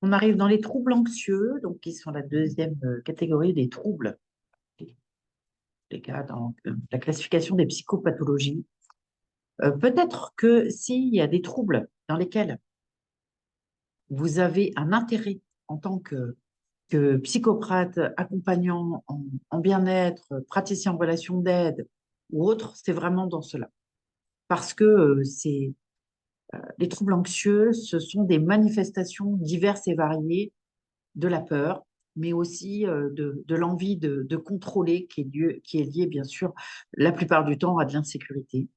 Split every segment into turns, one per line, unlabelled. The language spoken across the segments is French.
On arrive dans les troubles anxieux, donc qui sont la deuxième catégorie des troubles, les cas dans la classification des psychopathologies. Peut-être que s'il y a des troubles dans lesquels vous avez un intérêt en tant que psychopathe, accompagnant en bien-être, praticien en relation d'aide ou autre, c'est vraiment dans cela. Parce que les troubles anxieux, ce sont des manifestations diverses et variées de la peur, mais aussi de l'envie de contrôler qui est liée, bien sûr, la plupart du temps à de l'insécurité.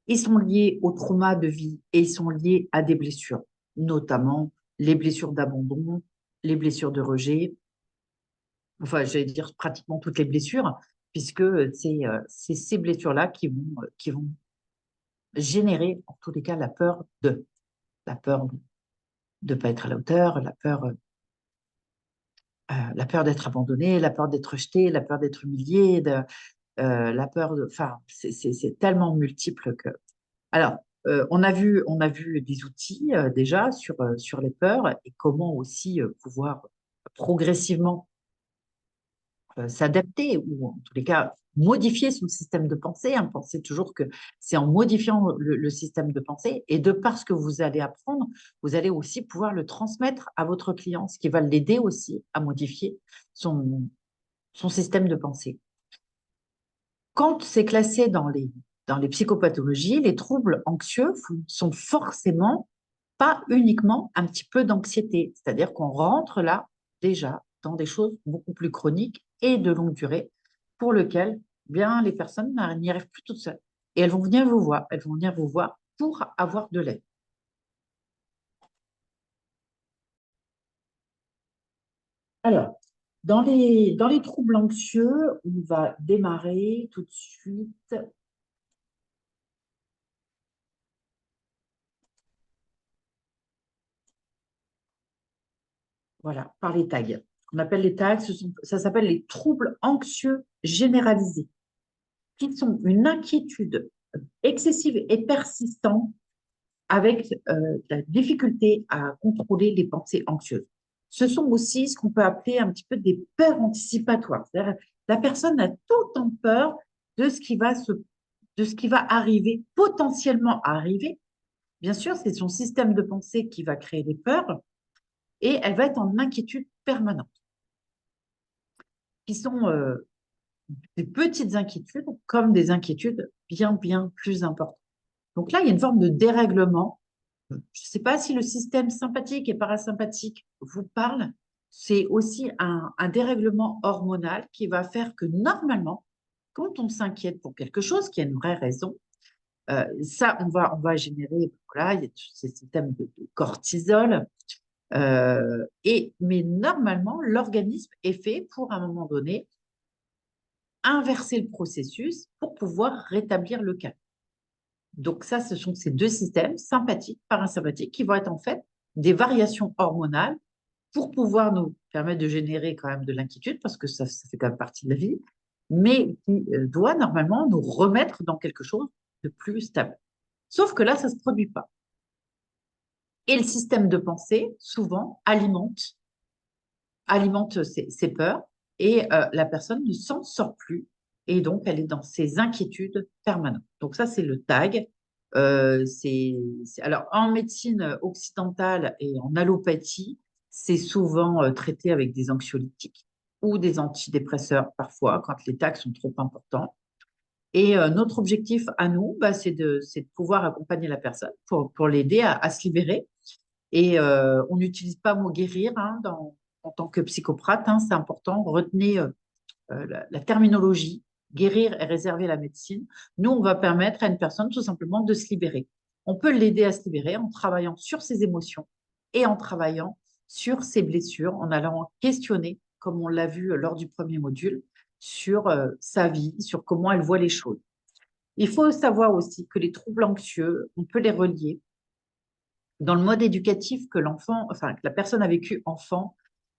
Ils sont liés au trauma de vie et ils sont liés à des blessures, notamment les blessures d'abandon, les blessures de rejet, enfin, j'allais dire pratiquement toutes les blessures, puisque c'est ces blessures-là qui vont générer, en tous les cas, la peur de ne pas être à la hauteur, la peur d'être abandonné, la peur d'être rejeté, la peur d'être humilié, la peur de, enfin, c'est tellement multiple que. Alors, on a vu des outils déjà sur les peurs et comment aussi pouvoir progressivement s'adapter ou en tous les cas modifier son système de pensée. Hein. Pensez toujours que c'est en modifiant le système de pensée et de par ce que vous allez apprendre, vous allez aussi pouvoir le transmettre à votre client, ce qui va l'aider aussi à modifier son système de pensée. Quand c'est classé dans les psychopathologies, les troubles anxieux sont forcément pas uniquement un petit peu d'anxiété, c'est-à-dire qu'on rentre là déjà dans des choses beaucoup plus chroniques et de longue durée pour lesquelles bien les personnes n'y arrivent plus toutes seules. Et elles vont venir vous voir, elles vont venir vous voir pour avoir de l'aide. Alors, dans les troubles anxieux, on va démarrer tout de suite, voilà, par les tags. On appelle les tags, ça s'appelle les troubles anxieux généralisés, qui sont une inquiétude excessive et persistante avec la difficulté à contrôler les pensées anxieuses. Ce sont aussi ce qu'on peut appeler un petit peu des peurs anticipatoires. C'est-à-dire, la personne a tout le temps peur de de ce qui va arriver, potentiellement arriver. Bien sûr, c'est son système de pensée qui va créer des peurs et elle va être en inquiétude permanente, qui sont des petites inquiétudes comme des inquiétudes bien, bien plus importantes. Donc là, il y a une forme de dérèglement. Je ne sais pas si le système sympathique et parasympathique vous parle. C'est aussi un dérèglement hormonal qui va faire que normalement, quand on s'inquiète pour quelque chose, qui a une vraie raison, ça, on va générer, voilà, il y a tous ces systèmes de cortisol. Mais normalement, l'organisme est fait pour, à un moment donné, inverser le processus pour pouvoir rétablir le calme. Donc ça, ce sont ces deux systèmes, sympathiques, parasympathiques, qui vont être en fait des variations hormonales pour pouvoir nous permettre de générer quand même de l'inquiétude, parce que ça fait quand même partie de la vie, mais qui doit normalement nous remettre dans quelque chose de plus stable. Sauf que là, ça ne se produit pas. Et le système de pensée, souvent, alimente ses peurs, et la personne ne s'en sort plus, et donc elle est dans ses inquiétudes permanentes. Donc ça, c'est le TAG. Alors, en médecine occidentale et en allopathie, c'est souvent traité avec des anxiolytiques ou des antidépresseurs parfois, quand les tags sont trop importants. Et notre objectif à nous, bah, c'est de pouvoir accompagner la personne pour l'aider à se libérer. Et on n'utilise pas le mot guérir hein, en tant que psychoprathe, hein, c'est important. Retenez la terminologie. Guérir est réservé à la médecine. Nous, on va permettre à une personne tout simplement de se libérer. On peut l'aider à se libérer en travaillant sur ses émotions et en travaillant sur ses blessures, en allant questionner, comme on l'a vu lors du premier module, sur sa vie, sur comment elle voit les choses. Il faut savoir aussi que les troubles anxieux, on peut les relier dans le mode éducatif que que la personne a vécu enfant,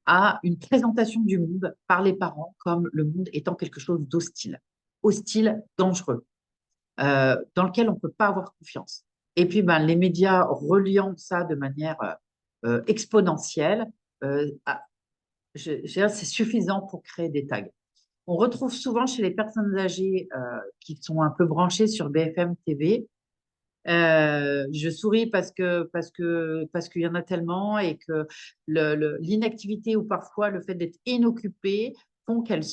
à une présentation du monde par les parents comme le monde étant quelque chose d'hostile, hostile, dangereux, dans lequel on ne peut pas avoir confiance. Et puis, ben, les médias reliant ça de manière exponentielle, c'est suffisant pour créer des tags. On retrouve souvent chez les personnes âgées qui sont un peu branchées sur BFM TV. Je souris parce qu'il y en a tellement et que l'inactivité ou parfois le fait d'être inoccupée font qu'elles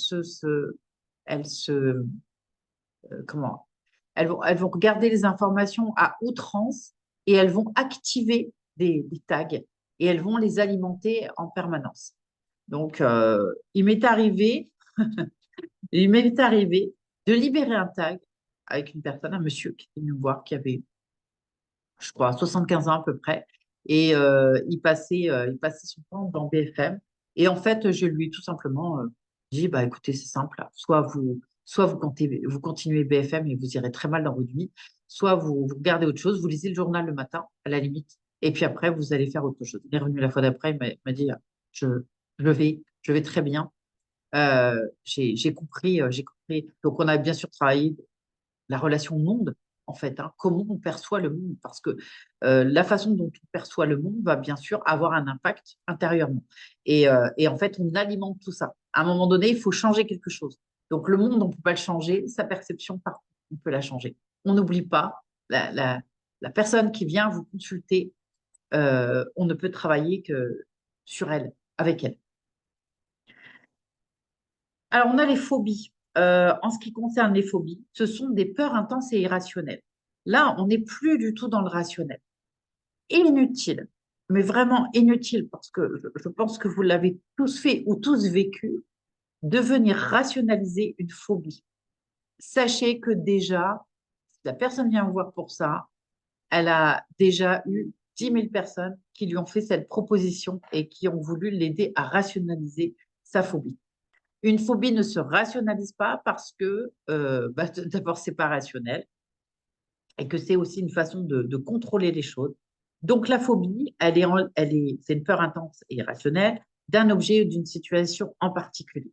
elles se, comment, elles vont regarder les informations à outrance et elles vont activer des tags et elles vont les alimenter en permanence. Donc, il m'est arrivé de libérer un tag avec une personne, un monsieur qui est venu me voir, qui avait, je crois, 75 ans à peu près, et il passait son temps dans BFM. Et en fait, je lui ai tout simplement dit, bah, écoutez, c'est simple, là. Soit vous continuez BFM et vous irez très mal dans votre vie, soit vous regardez autre chose, vous lisez le journal le matin, à la limite, et puis après, vous allez faire autre chose. Il est revenu la fois d'après, il m'a dit, je, je vais très bien. J'ai compris, j'ai compris. Donc, on a bien sûr travaillé la relation monde, en fait, hein, comment on perçoit le monde, parce que la façon dont on perçoit le monde va bien sûr avoir un impact intérieurement. Et en fait, on alimente tout ça. À un moment donné, il faut changer quelque chose. Donc, le monde, on ne peut pas le changer. Sa perception, par contre, on peut la changer. On n'oublie pas la personne qui vient vous consulter, on ne peut travailler que sur elle, avec elle. Alors, on a les phobies. En ce qui concerne les phobies, ce sont des peurs intenses et irrationnelles. Là, on n'est plus du tout dans le rationnel. Inutile, mais vraiment inutile, parce que je pense que vous l'avez tous fait ou tous vécu, de venir rationaliser une phobie. Sachez que déjà, si la personne vient vous voir pour ça, elle a déjà eu 10 000 personnes qui lui ont fait cette proposition et qui ont voulu l'aider à rationaliser sa phobie. Une phobie ne se rationalise pas parce que, d'abord, c'est pas rationnel et que c'est aussi une façon de contrôler les choses. Donc, la phobie, c'est une peur intense et irrationnelle d'un objet ou d'une situation en particulier.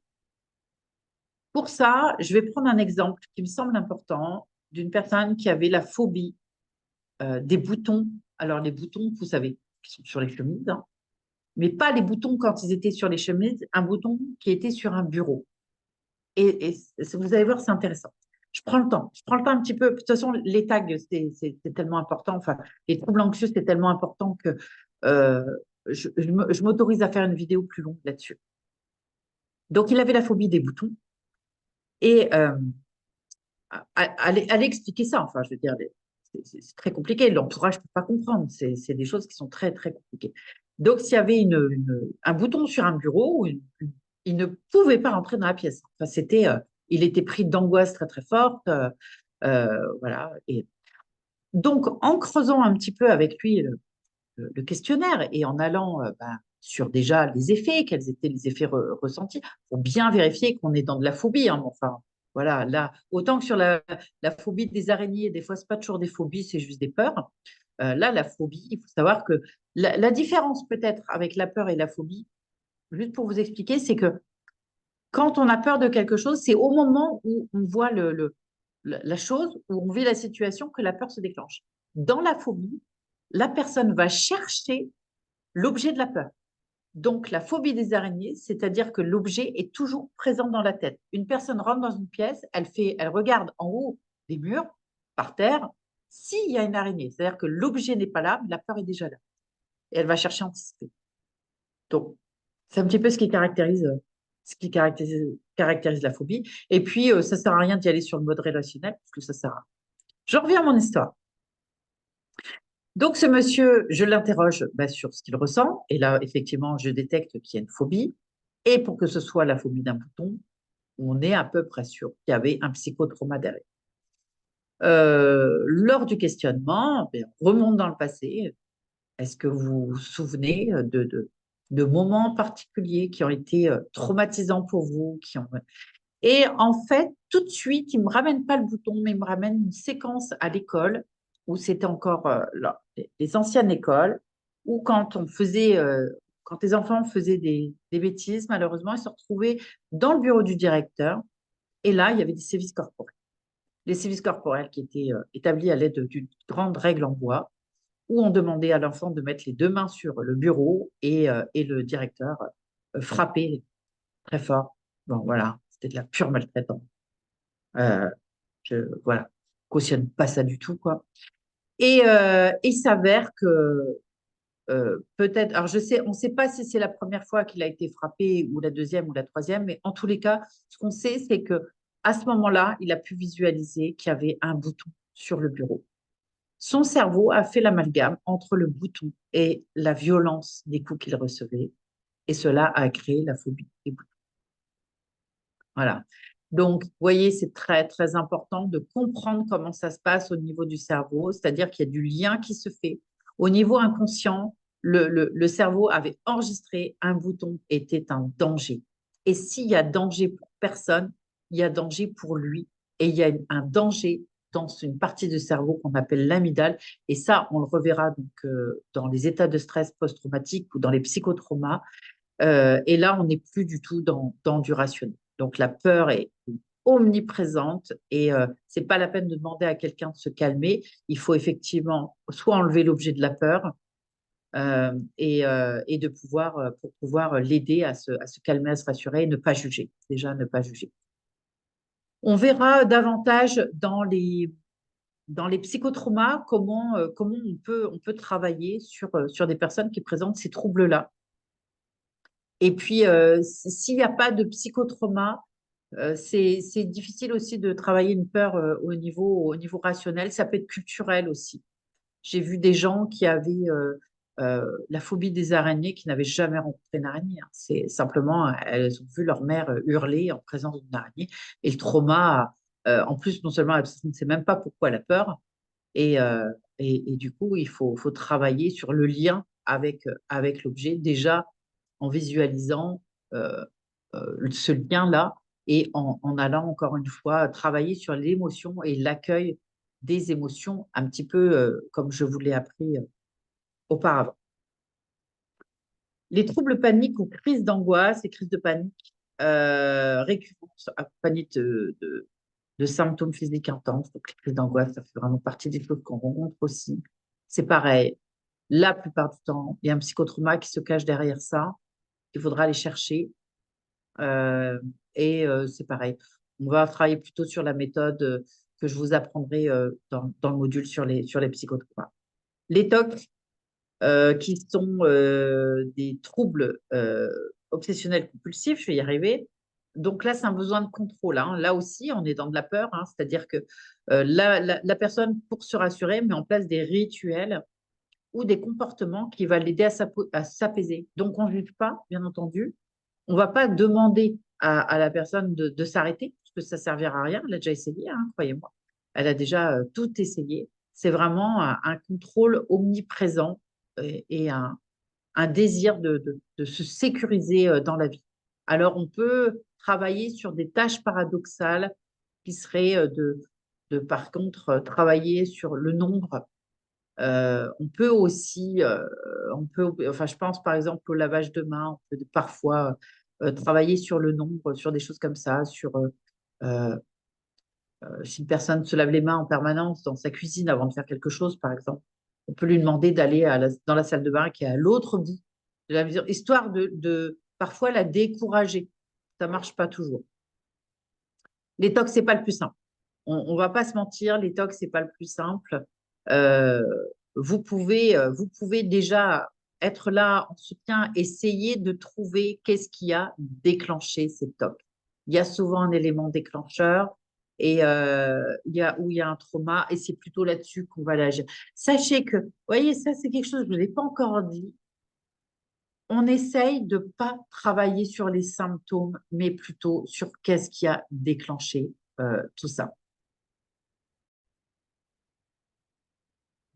Pour ça, je vais prendre un exemple qui me semble important d'une personne qui avait la phobie des boutons. Alors, les boutons, vous savez, qui sont sur les chemises, hein, mais pas les boutons quand ils étaient sur les chemises, un bouton qui était sur un bureau. Et vous allez voir, c'est intéressant. Je prends le temps. Je prends le temps un petit peu. De toute façon, les tags, c'est tellement important. Enfin, les troubles anxieux, c'est tellement important que euh, je m'autorise à faire une vidéo plus longue là-dessus. Donc, il avait la phobie des boutons. Et aller expliquer ça, enfin, je veux dire, c'est très compliqué. L'entourage ne peut pas comprendre. C'est des choses qui sont très, très compliquées. Donc, s'il y avait un bouton sur un bureau, il ne pouvait pas rentrer dans la pièce. Enfin, il était pris d'angoisse très, très forte. Voilà. Et donc, en creusant un petit peu avec lui le questionnaire et en allant sur déjà les effets, quels étaient les effets ressentis, pour bien vérifier qu'on est dans de la phobie, hein, enfin, voilà, là, autant que sur la phobie des araignées, des fois, ce n'est pas toujours des phobies, c'est juste des peurs. Là, la phobie, il faut savoir que la différence peut-être avec la peur et la phobie, juste pour vous expliquer, c'est que quand on a peur de quelque chose, c'est au moment où on voit la chose, où on vit la situation, que la peur se déclenche. Dans la phobie, la personne va chercher l'objet de la peur. Donc, la phobie des araignées, c'est-à-dire que l'objet est toujours présent dans la tête. Une personne rentre dans une pièce, elle regarde en haut des murs, par terre, s'il y a une araignée. C'est-à-dire que l'objet n'est pas là, mais la peur est déjà là. Et elle va chercher à anticiper. Donc, c'est un petit peu ce qui caractérise la phobie. Et puis, ça ne sert à rien d'y aller sur le mode relationnel, parce que ça sert à rien. Je reviens à mon histoire. Donc, ce monsieur, je l'interroge sur ce qu'il ressent. Et là, effectivement, je détecte qu'il y a une phobie. Et pour que ce soit la phobie d'un bouton, on est à peu près sûr qu'il y avait un psychotrauma derrière. Lors du questionnement, on remonte dans le passé. Est-ce que vous vous souvenez de moments particuliers qui ont été traumatisants pour vous, Et en fait, tout de suite, il ne me ramène pas le bouton, mais il me ramène une séquence à l'école où c'était encore les anciennes écoles, où quand les enfants faisaient des bêtises, malheureusement, ils se retrouvaient dans le bureau du directeur. Et là, il y avait des sévices corporels. Les sévices corporels qui étaient établis à l'aide d'une grande règle en bois. où on demandait à l'enfant de mettre les deux mains sur le bureau et le directeur frappait très fort. Bon, voilà, c'était de la pure maltraitance. Euh, voilà, cautionne pas ça du tout, quoi. Et il s'avère que peut-être, alors je sais, on ne sait pas si c'est la première fois qu'il a été frappé ou la deuxième ou la troisième, mais en tous les cas, ce qu'on sait, c'est que à ce moment-là, il a pu visualiser qu'il y avait un bouton sur le bureau. Son cerveau a fait l'amalgame entre le bouton et la violence des coups qu'il recevait, et cela a créé la phobie des boutons. Voilà. Donc, vous voyez, c'est très, très important de comprendre comment ça se passe au niveau du cerveau, c'est-à-dire qu'il y a du lien qui se fait. Au niveau inconscient, le cerveau avait enregistré un bouton était un danger. Et s'il y a danger pour personne, il y a danger pour lui. Et il y a un danger dans une partie du cerveau qu'on appelle l'amygdale. Et ça, on le reverra donc, dans les états de stress post-traumatique ou dans les psychotraumas. Et là, on n'est plus du tout dans du rationnel. Donc, la peur est omniprésente et c'est pas la peine de demander à quelqu'un de se calmer. Il faut effectivement soit enlever l'objet de la peur et de pouvoir, pour pouvoir l'aider à se calmer, à se rassurer et ne pas juger. Déjà, ne pas juger. On verra davantage dans les psychotraumas comment on peut travailler sur des personnes qui présentent ces troubles-là. Et puis, s'il n'y a pas de psychotrauma, c'est difficile aussi de travailler une peur au niveau rationnel. Ça peut être culturel aussi. J'ai vu des gens qui avaient la phobie des araignées qui n'avaient jamais rencontré une araignée, hein. C'est simplement, elles ont vu leur mère hurler en présence d'une araignée. Et le trauma, en plus, non seulement la personne ne sait même pas pourquoi elle a peur, et, euh, et du coup, faut travailler sur le lien avec l'objet, déjà en visualisant euh, ce lien-là et en allant encore une fois travailler sur l'émotion et l'accueil des émotions, un petit peu comme je vous l'ai appris auparavant. Les troubles paniques ou crises d'angoisse et crises de panique récurrentes accompagnées de symptômes physiques intenses. Donc, les crises d'angoisse, ça fait vraiment partie des choses qu'on rencontre aussi. C'est pareil. La plupart du temps, il y a un psychotrauma qui se cache derrière ça. Il faudra aller chercher. Euh, c'est pareil. On va travailler plutôt sur la méthode que je vous apprendrai dans le module sur les psychotraumas. Les TOC, qui sont des troubles obsessionnels compulsifs, je vais y arriver. Donc là, c'est un besoin de contrôle, hein. Là aussi, on est dans de la peur, hein. C'est-à-dire que la personne, pour se rassurer, met en place des rituels ou des comportements qui vont l'aider à s'apaiser. Donc, on ne juge pas, bien entendu. On ne va pas demander à la personne de s'arrêter, parce que ça ne servira à rien. Elle a déjà essayé, hein, croyez-moi. Elle a déjà tout essayé. C'est vraiment un contrôle omniprésent et un désir de se sécuriser dans la vie. Alors, on peut travailler sur des tâches paradoxales qui seraient par contre, travailler sur le nombre. On peut aussi, enfin, je pense par exemple au lavage de mains, on peut parfois travailler sur le nombre, sur des choses comme ça, euh, si une personne se lave les mains en permanence dans sa cuisine avant de faire quelque chose, par exemple, on peut lui demander d'aller dans la salle de bain qui est à l'autre bout de la maison, histoire de parfois la décourager. Ça ne marche pas toujours. Les tocs, ce n'est pas le plus simple. On ne va pas se mentir, les tocs, ce n'est pas le plus simple. Euh, vous pouvez déjà être là en soutien, essayer de trouver qu'est-ce qui a déclenché ces tocs. Il y a souvent un élément déclencheur et où il y a un trauma et c'est plutôt là-dessus qu'on va l'agir. Sachez que, vous voyez, ça c'est quelque chose que je ne vous ai pas encore dit. On essaye de ne pas travailler sur les symptômes, mais plutôt sur qu'est-ce qui a déclenché tout ça.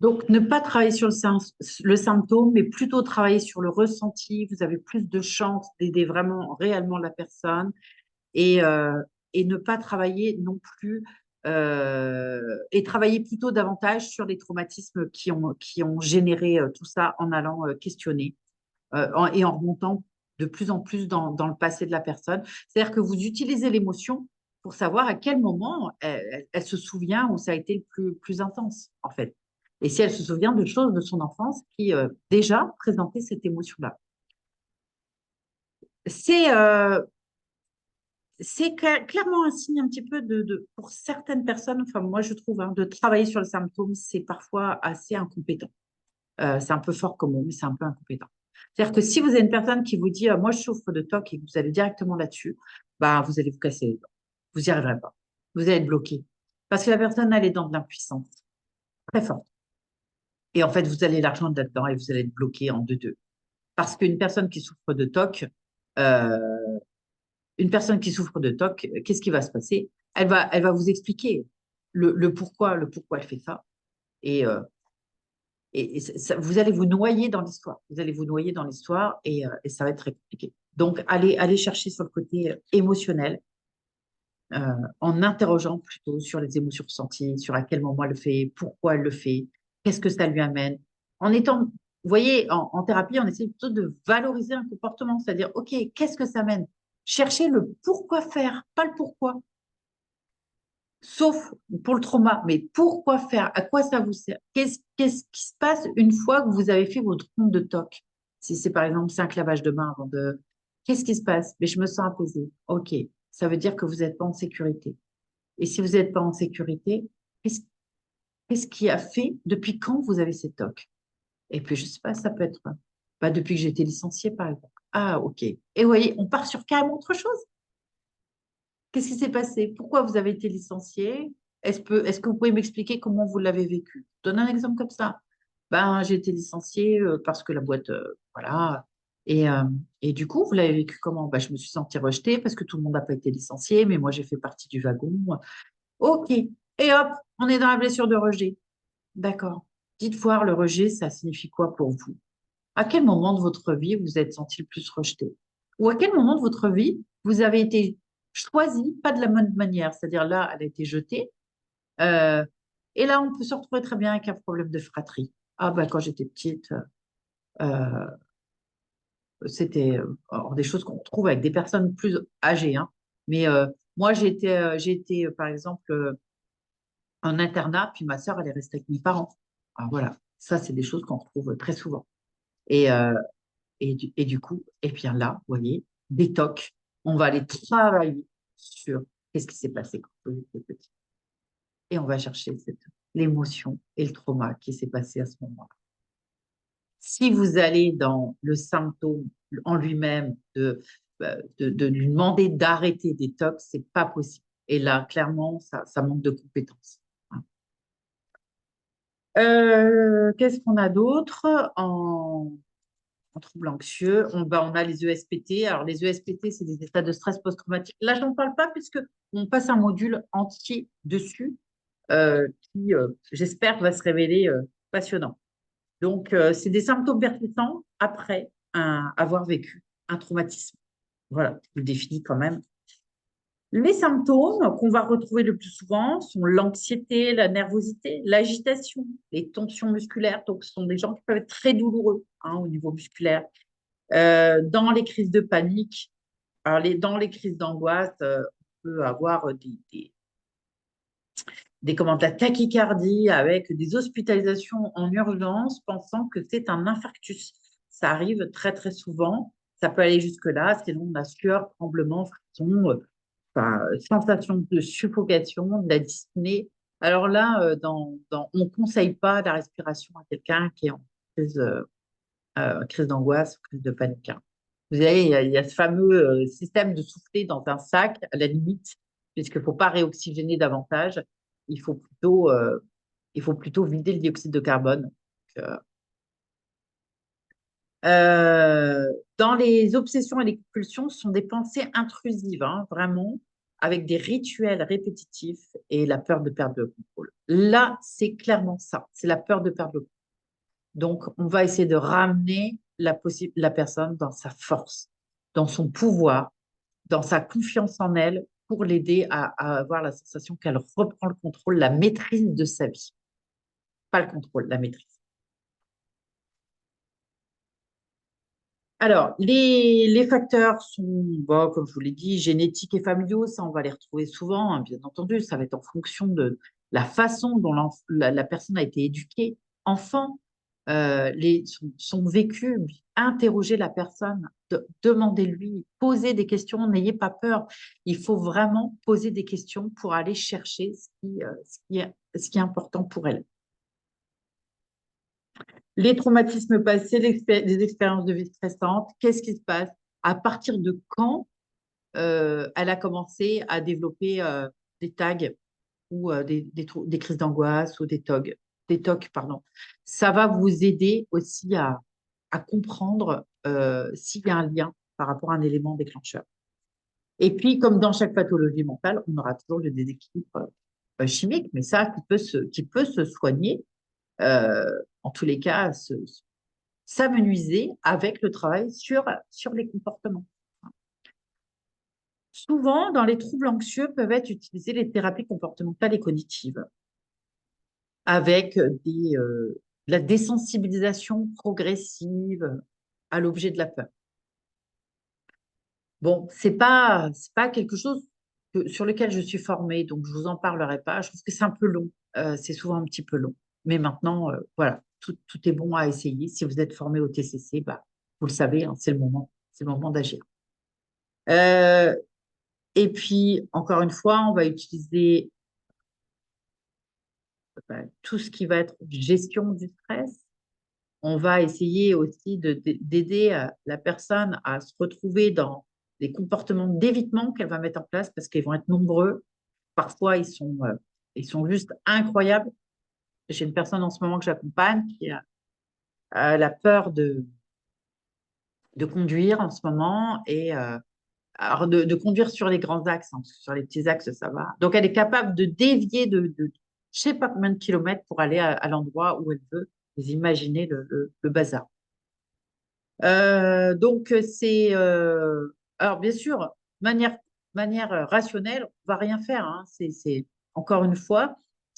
Donc, ne pas travailler sur le symptôme, mais plutôt travailler sur le ressenti. Vous avez plus de chances d'aider vraiment, réellement la personne et, euh, et ne pas travailler non plus et travailler plutôt davantage sur les traumatismes qui ont généré tout ça en allant questionner et en remontant de plus en plus dans le passé de la personne. C'est-à-dire que vous utilisez l'émotion pour savoir à quel moment elle se souvient où ça a été le plus intense, en fait. Et si elle se souvient de choses de son enfance qui déjà présentaient cette émotion-là. C'est clairement un signe un petit peu pour certaines personnes, enfin moi je trouve, hein, de travailler sur le symptôme, c'est parfois assez incompétent. C'est un peu fort comme mot, mais c'est un peu incompétent. C'est-à-dire que si vous avez une personne qui vous dit, moi je souffre de TOC et que vous allez directement là-dessus, bah, vous allez vous casser les dents. Vous n'y arriverez pas. Vous allez être bloqué. Parce que la personne, elle est dans de l'impuissance très forte. Et en fait, vous allez l'argent là-dedans et vous allez être bloqué en deux-deux. Parce qu'une personne qui souffre de TOC, euh, qu'est-ce qui va se passer? Elle va vous expliquer le pourquoi elle fait ça. Et, vous allez vous noyer dans l'histoire. Vous allez vous noyer dans l'histoire et ça va être très compliqué. Donc, allez chercher sur le côté émotionnel, euh, en interrogeant plutôt sur les émotions ressenties, sur à quel moment elle le fait, pourquoi elle le fait, qu'est-ce que ça lui amène. En étant, vous voyez, en thérapie, on essaie plutôt de valoriser un comportement, c'est-à-dire, OK, qu'est-ce que ça amène? Chercher le pourquoi faire, pas le pourquoi. Sauf pour le trauma, mais pourquoi faire? À quoi ça vous sert? Qu'est-ce qui se passe une fois que vous avez fait votre ronde de toc? Si c'est par exemple 5 lavages de mains avant de... Qu'est-ce qui se passe? Mais je me sens apaisée. OK, ça veut dire que vous n'êtes pas en sécurité. Et si vous n'êtes pas en sécurité, qu'est-ce qu'est-ce qui a fait, depuis quand vous avez ces tocs? Et puis, je sais pas, ça peut être bah, depuis que j'ai été licenciée, par exemple. Ah, OK. Et vous voyez, on part sur carrément autre chose. Qu'est-ce qui s'est passé? Pourquoi vous avez été licencié? Est-ce que vous pouvez m'expliquer comment vous l'avez vécu? Je donne un exemple comme ça. Ben, j'ai été licenciée parce que la boîte, voilà. Et, euh, et du coup, vous l'avez vécu comment? Ben, je me suis sentie rejetée parce que tout le monde n'a pas été licencié, mais moi, j'ai fait partie du wagon. OK. Et hop, on est dans la blessure de rejet. D'accord. Dites voir, le rejet, ça signifie quoi pour vous? À quel moment de votre vie vous êtes senti le plus rejeté? Ou à quel moment de votre vie vous avez été choisi, pas de la bonne manière, c'est-à-dire là, elle a été jetée. euh, et là, on peut se retrouver très bien avec un problème de fratrie. Ah ben, quand j'étais petite, euh, c'était alors, des choses qu'on trouve avec des personnes plus âgées, hein. Mais moi, j'ai été, par exemple, en internat, puis ma sœur, elle est restée avec mes parents. Alors voilà, ça, c'est des choses qu'on retrouve très souvent. Et, euh, et du coup, et bien là, vous voyez, des tocs, on va aller travailler sur qu'est-ce qui s'est passé quand vous étiez petit. Et on va chercher l'émotion et le trauma qui s'est passé à ce moment-là. Si vous allez dans le symptôme en lui-même de lui demander d'arrêter des tocs, c'est pas possible. Et là, clairement, ça manque de compétences. Qu'est-ce qu'on a d'autre en trouble anxieux? On a les ESPT. Alors, les ESPT, c'est des états de stress post-traumatique. Là, je n'en parle pas puisque on passe un module entier dessus qui, j'espère, va se révéler passionnant. Donc, c'est des symptômes persistants après avoir vécu un traumatisme. Voilà, je le définis quand même. Les symptômes qu'on va retrouver le plus souvent sont l'anxiété, la nervosité, l'agitation, les tensions musculaires. Donc, ce sont des gens qui peuvent être très douloureux, hein, au niveau musculaire. Dans les crises de panique, alors dans les crises d'angoisse, on peut avoir comment, de la tachycardie avec des hospitalisations en urgence pensant que c'est un infarctus. Ça arrive très, très souvent. Ça peut aller jusque-là. Sinon, on a sueur, tremblement, frisson, enfin, sensation de suffocation, de la dyspnée. Alors là, on ne conseille pas la respiration à quelqu'un qui est en crise, crise d'angoisse ou crise de panique, hein. Vous savez, il y a ce fameux système de souffler dans un sac, à la limite, puisqu'il ne faut pas réoxygéner davantage. Il faut plutôt, euh, il faut plutôt vider le dioxyde de carbone. Donc, dans les obsessions et les compulsions, ce sont des pensées intrusives, hein, vraiment, avec des rituels répétitifs et la peur de perdre le contrôle. Là, c'est clairement ça, c'est la peur de perdre le contrôle. Donc, on va essayer de ramener la personne dans sa force, dans son pouvoir, dans sa confiance en elle, pour l'aider à avoir la sensation qu'elle reprend le contrôle, la maîtrise de sa vie. Pas le contrôle, la maîtrise. Alors, les facteurs sont, bon, comme je vous l'ai dit, génétiques et familiaux, ça, on va les retrouver souvent, hein, bien entendu. Ça va être en fonction de la façon dont la personne a été éduquée. enfant, son vécu, interroger la personne, demandez-lui, posez des questions, n'ayez pas peur. Il faut vraiment poser des questions pour aller chercher ce qui est important pour elle. Les traumatismes passés, les expériences de vie stressantes, qu'est-ce qui se passe? À partir de quand elle a commencé à développer des tags ou des crises d'angoisse ou des TOC, pardon. Ça va vous aider aussi à comprendre s'il y a un lien par rapport à un élément déclencheur. Et puis, comme dans chaque pathologie mentale, on aura toujours le déséquilibre chimique, mais ça qui peut se soigner, euh, en tous les cas, s'amenuiser avec le travail sur les comportements. Souvent, dans les troubles anxieux, peuvent être utilisées les thérapies comportementales et cognitives avec la désensibilisation progressive à l'objet de la peur. Bon, c'est pas quelque chose sur lequel je suis formée, donc je vous en parlerai pas. Je trouve que c'est un peu long, c'est souvent un petit peu long. Mais maintenant, voilà, tout est bon à essayer. Si vous êtes formé au TCC, bah, vous le savez, hein, c'est le moment d'agir. Euh, et puis, encore une fois, on va utiliser tout ce qui va être gestion du stress. On va essayer aussi d'aider la personne à se retrouver dans des comportements d'évitement qu'elle va mettre en place parce qu'ils vont être nombreux. Parfois, ils sont juste incroyables. J'ai une personne en ce moment que j'accompagne qui a la peur de conduire en ce moment et alors de conduire sur les grands axes, hein, parce que sur les petits axes, ça va. Donc, elle est capable de dévier de je sais pas combien de kilomètres pour aller à l'endroit où elle veut. Vous imaginez le bazar. Donc, alors, bien sûr, manière rationnelle, on va rien faire, hein. Encore une fois,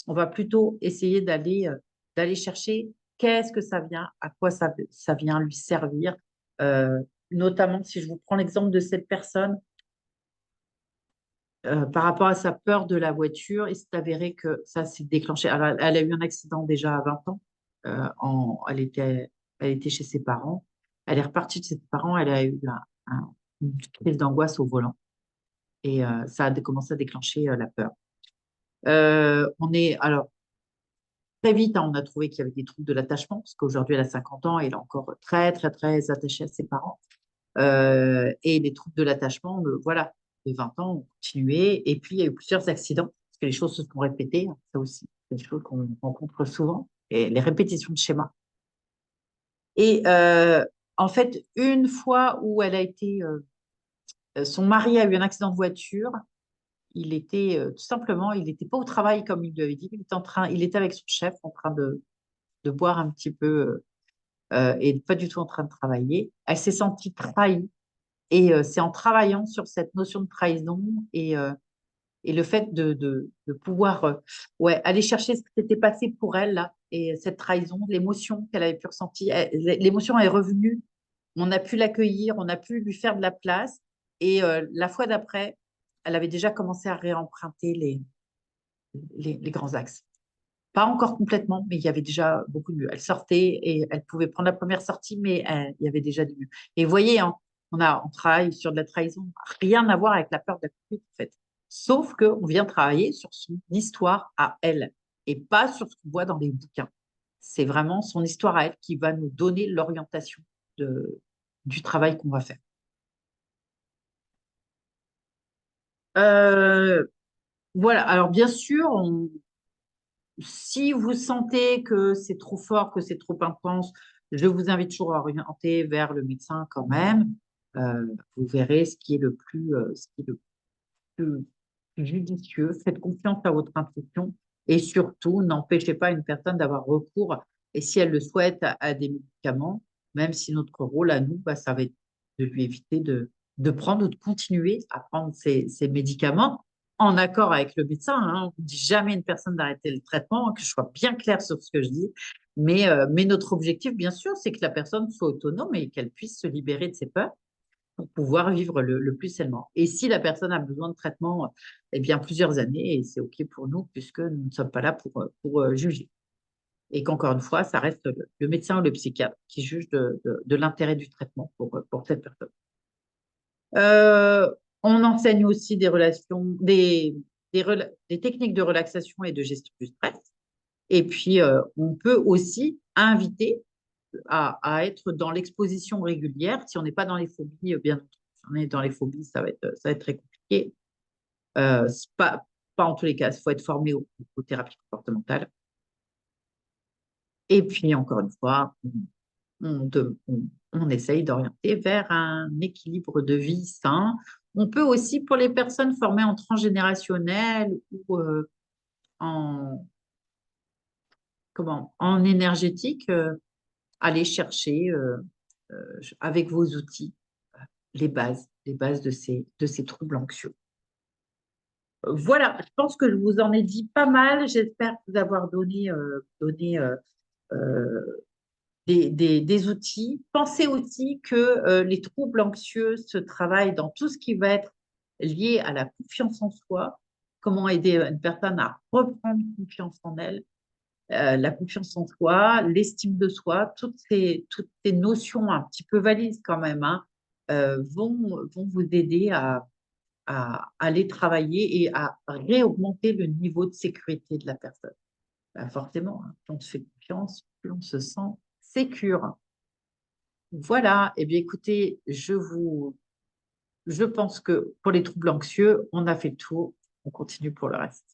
on va plutôt essayer d'aller chercher qu'est-ce que ça vient, à quoi ça vient lui servir. Euh, Notamment, si je vous prends l'exemple de cette personne, par rapport à sa peur de la voiture, il s'est avéré que ça s'est déclenché. Alors, elle a eu un accident déjà à 20 ans. Elle était chez ses parents. Elle est repartie de ses parents. Elle a eu une crise d'angoisse au volant. Et ça a commencé à déclencher la peur. Alors, très vite, hein, on a trouvé qu'il y avait des troubles de l'attachement, parce qu'aujourd'hui, elle a 50 ans et elle est encore très, très, très attachée à ses parents. Et les troubles de l'attachement, voilà, de 20 ans ont continué. Et puis, il y a eu plusieurs accidents, parce que les choses se sont répétées. Hein, ça aussi, c'est des choses qu'on rencontre souvent. Et les répétitions de schémas. Et en fait, une fois où elle a été, son mari a eu un accident de voiture, il était tout simplement, il n'était pas au travail comme il lui avait dit, il était avec son chef en train de boire un petit peu et pas du tout en train de travailler. Elle s'est sentie trahie et c'est en travaillant sur cette notion de trahison et le fait de pouvoir ouais, aller chercher ce qui s'était passé pour elle là et cette trahison, l'émotion qu'elle avait pu ressentir, l'émotion est revenue. On a pu l'accueillir, on a pu lui faire de la place. Et la fois d'après, elle avait déjà commencé à réemprunter les grands axes. Pas encore complètement, mais il y avait déjà beaucoup de mieux. Elle sortait et elle pouvait prendre la première sortie, mais il y avait déjà du mieux. Et vous voyez, hein, on travaille sur de la trahison, rien à voir avec la peur de la conduite, en fait. Sauf qu'on vient travailler sur son histoire à elle et pas sur ce qu'on voit dans les bouquins. C'est vraiment son histoire à elle qui va nous donner l'orientation du travail qu'on va faire. Euh, voilà, alors bien sûr, si vous sentez que c'est trop fort, que c'est trop intense, je vous invite toujours à orienter vers le médecin quand même. Vous verrez ce qui est le plus judicieux. Faites confiance à votre intuition et surtout, n'empêchez pas une personne d'avoir recours, et si elle le souhaite, à des médicaments, même si notre rôle à nous, bah, ça va être de lui éviter de prendre ou de continuer à prendre ces médicaments en accord avec le médecin. Hein. On ne dit jamais à une personne d'arrêter le traitement, que je sois bien claire sur ce que je dis. Mais notre objectif, bien sûr, c'est que la personne soit autonome et qu'elle puisse se libérer de ses peurs pour pouvoir vivre le plus sainement. Et si la personne a besoin de traitement, eh bien, plusieurs années, et c'est OK pour nous, puisque nous ne sommes pas là pour juger. et qu'encore une fois, ça reste le médecin ou le psychiatre qui juge de l'intérêt du traitement pour cette personne. Euh, on enseigne aussi des relations, des techniques de relaxation et de gestion du stress. Et puis, on peut aussi inviter à être dans l'exposition régulière. Si on n'est pas dans les phobies, bien entendu, si on est dans les phobies, ça va être très compliqué. C'est pas en tous les cas, il faut être formé aux thérapies comportementales. Et puis, encore une fois, on essaye d'orienter vers un équilibre de vie sain. On peut aussi, pour les personnes formées en transgénérationnel ou en, en énergétique, aller chercher avec vos outils les bases de ces troubles anxieux. Voilà, je pense que je vous en ai dit pas mal. J'espère vous avoir donné euh, des outils. Pensez aussi que les troubles anxieux se travaillent dans tout ce qui va être lié à la confiance en soi, comment aider une personne à reprendre confiance en elle, la confiance en soi, l'estime de soi, toutes ces notions un petit peu valises quand même, hein, vont vous aider à aller travailler et à réaugmenter le niveau de sécurité de la personne. Ben forcément, hein, plus on se fait confiance, plus on se sent sécure. Voilà, eh bien écoutez, je pense que pour les troubles anxieux, on a fait le tour. On continue pour le reste.